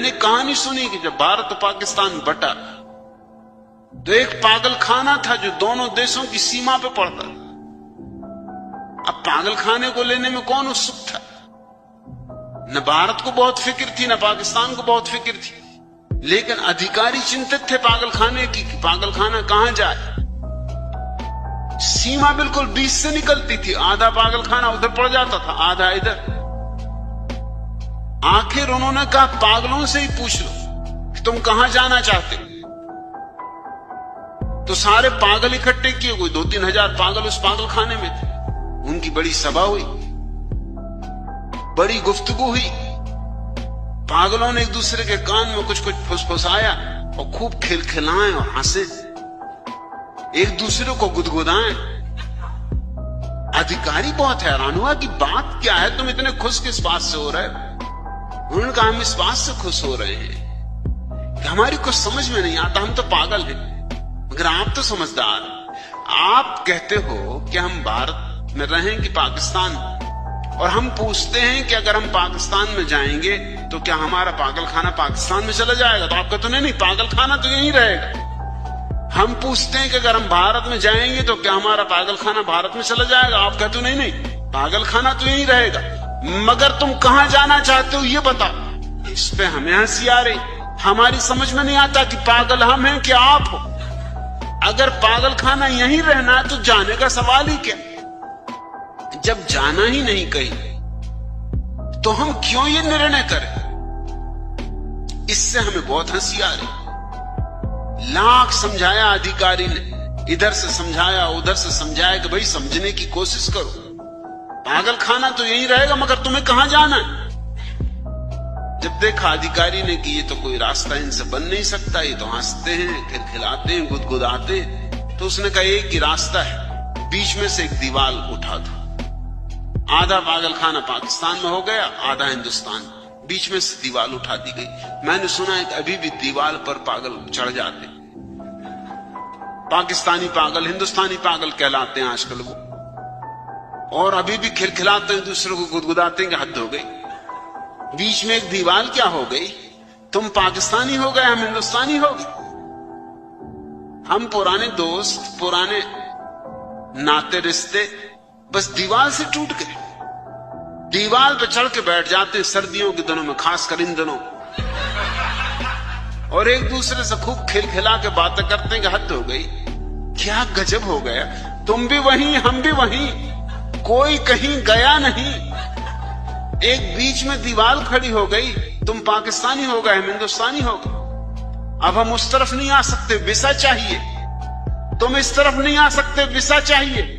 मैंने कहानी सुनी कि जब भारत और पाकिस्तान बटा तो एक पागल खाना था जो दोनों देशों की सीमा पे पड़ता। अब पागल खाने को लेने में कौन उत्सुक था? न भारत को बहुत फिक्र थी, न पाकिस्तान को बहुत फिक्र थी, लेकिन अधिकारी चिंतित थे पागल खाने की कि पागल खाना कहां जाए। सीमा बिल्कुल बीच से निकलती थी, आधा पागल खाना उधर पड़ जाता था, आधा इधर। आखिर उन्होंने कहा पागलों से ही पूछ लो कि तुम कहां जाना चाहते हो। तो सारे पागल इकट्ठे किए, कोई 2-3 हजार पागल उस पागल खाने में थे। उनकी बड़ी सभा हुई, बड़ी गुफ्तगू हुई। पागलों ने एक दूसरे के कान में कुछ कुछ फुसफुसाया और खूब खिलखिलाएं और हंसे, एक दूसरे को गुदगुदाएं। अधिकारी बहुत हैरान हुआ कि बात क्या है, तुम इतने खुश किस बात से हो रहे हो। उन्होंने कहा हम इस बात से खुश हो रहे हैं कि हमारी कुछ समझ में नहीं आता, हम तो पागल हैं, मगर आप तो समझदार। आप कहते हो कि हम भारत में रहें कि पाकिस्तान, और हम पूछते हैं कि अगर हम पाकिस्तान में जाएंगे तो क्या हमारा पागल खाना पाकिस्तान में चला जाएगा? तो आप कहते हो नहीं, पागल खाना तो यहीं रहेगा। हम पूछते हैं कि अगर हम भारत में जाएंगे तो क्या हमारा पागल खाना भारत में चला जाएगा? आप कहते हो नहीं, पागल खाना तो यहीं रहेगा, मगर तुम कहां जाना चाहते हो ये बताओ। इस पे हमें हंसी आ रही। हमारी समझ में नहीं आता कि पागल हम हैं कि आप हो। अगर पागल खाना यहीं रहना है तो जाने का सवाल ही क्या। जब जाना ही नहीं कहीं तो हम क्यों ये निर्णय करें? इससे हमें बहुत हंसी आ रही। लाख समझाया अधिकारी ने, इधर से समझाया उधर से समझाया कि भाई समझने की कोशिश करो, पागल खाना तो यहीं रहेगा, मगर तुम्हें कहां जाना है। जब देखा अधिकारी ने कि ये तो कोई रास्ता इनसे बन नहीं सकता, ये तो हंसते हैं, खिलखिलाते हैं, गुदगुदाते हैं, तो उसने कहा एक ही रास्ता है, बीच में से एक दीवार उठा दो। आधा पागल खाना पाकिस्तान में हो गया, आधा हिंदुस्तान, बीच में से दीवार उठा दी गई। मैंने सुना है कि अभी भी दीवार पर पागल चढ़ जाते, पाकिस्तानी पागल हिंदुस्तानी पागल कहलाते हैं आजकल वो, और अभी भी खिलखिलाते हैं, दूसरों को गुदगुदाते हैं कि हद हो गई। बीच में एक दीवार क्या हो गई? तुम पाकिस्तानी हो गए, हम हिंदुस्तानी हो गए। हम पुराने दोस्त, पुराने नाते रिश्ते बस दीवार से टूट गए। दीवार पे चढ़ के बैठ जाते हैं सर्दियों के दिनों में, खासकर इन दिनों, और एक दूसरे से खूब खिलखिला के बातें करते हैं कि हद हो गई। क्या गजब हो गया, तुम भी वहीं हम भी वहीं, कोई कहीं गया नहीं। एक बीच में दीवार खड़ी हो गई, तुम पाकिस्तानी हो गए, हम हिंदुस्तानी हो गए। अब हम उस तरफ नहीं आ सकते, वीसा चाहिए। तुम इस तरफ नहीं आ सकते, वीसा चाहिए।